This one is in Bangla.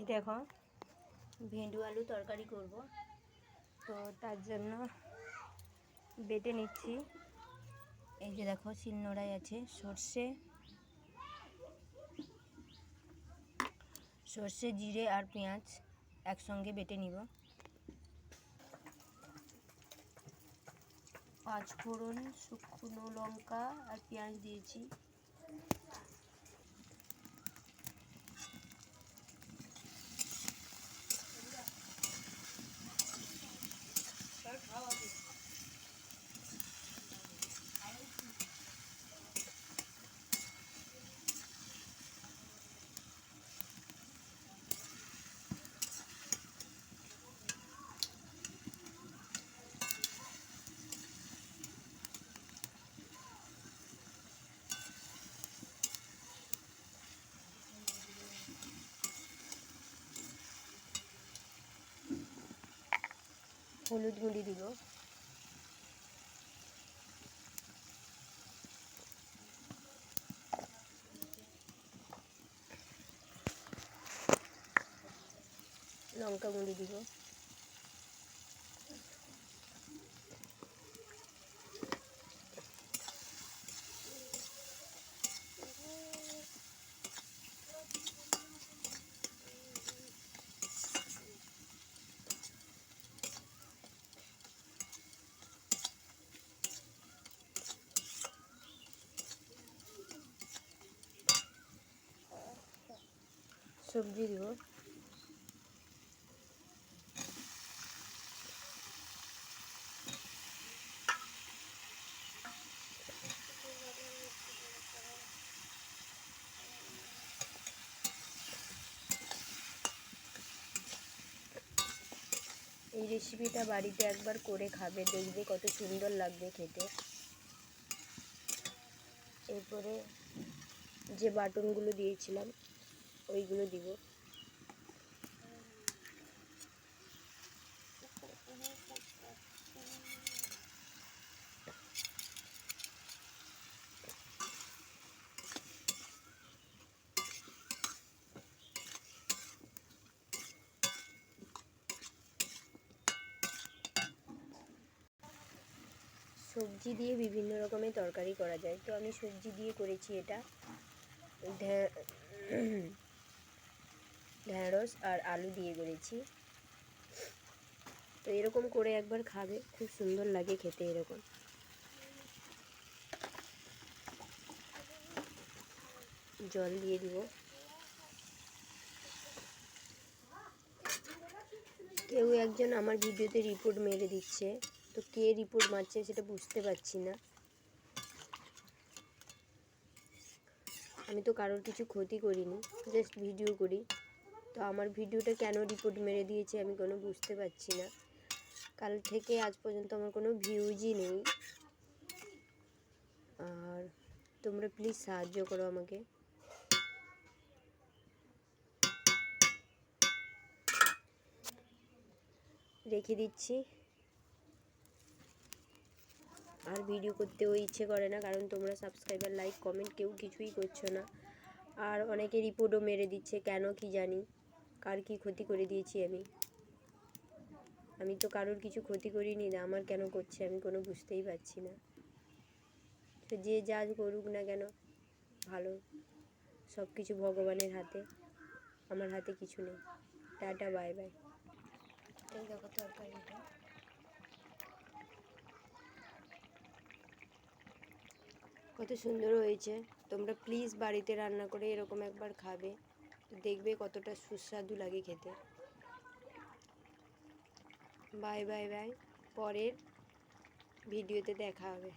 এই দেখো ভেন্ডু আলু তরকারি করব, তো তার জন্য বেটে নিচ্ছি। এই যে দেখো শিলনোড়ায় আছে সর্ষে জিরে আর পেঁয়াজ একসঙ্গে বেটে নিব। 5 ফোড়ন, শুকনো লঙ্কা আর পেঁয়াজ দিয়েছি। হলুদ গুঁড়ি দিব, লঙ্কা গুঁড়ি দিব, সবজি দিব, এই রেসিপিটা বাড়িতে একবার করে খাবে, দেখবে কত সুন্দর লাগবে খেতে। এরপরে যে বাটনগুলো দিয়েছিলাম ওইগুলো দিব। সবজি দিয়ে বিভিন্ন রকমের তরকারি করা যায়, তো আমি সবজি দিয়ে করেছি এটা। ঢ্যাঁড়স আর আলু দিয়ে করেছি। তো এরকম করে একবার খাবে, খুব সুন্দর লাগে খেতে। এরকম জল দিয়ে দিব। কেউ একজন আমার ভিডিওতে রিপোর্ট মেরে দিচ্ছে, তো কে রিপোর্ট মারছে সেটা বুঝতে পারছি না। আমি তো কারোর কিছু ক্ষতি করিনি, জাস্ট ভিডিও করি। তো আমার ভিডিওটা কেন রিপোর্ট মেরে দিয়েছে আমি কোনো বুঝতে পারছি না। কাল থেকে আজ পর্যন্ত আমার কোনো ভিউজই নেই। আর তোমরা প্লিজ সাহায্য করো আমাকে। রেখে দিচ্ছি। আর ভিডিও করতেও ইচ্ছে করে না, কারণ তোমরা সাবস্ক্রাইবার, লাইক, কমেন্ট কেউ কিছুই করছো না। আর অনেকে রিপোর্টও মেরে দিচ্ছে, কেন কি জানি। কার কি ক্ষতি করে দিয়েছি আমি তো কারোর কিছু ক্ষতি করিনি, না আমার কেন করছে আমি কোনো বুঝতেই পারছি না। তো যে যা করুক না কেন, ভালো। সব কিছু ভগবানের হাতে, আমার হাতে কিছু নেই। Tata, bye bye. এই দেখো তরকারিটা কত সুন্দর হয়েছে। তোমরা প্লিজ বাড়িতে রান্না করে এরকম একবার খাবে, তো দেখবে কতটা সুস্বাদু লাগে খেতে। বাই বাই বাই, পরের ভিডিওতে দেখা হবে।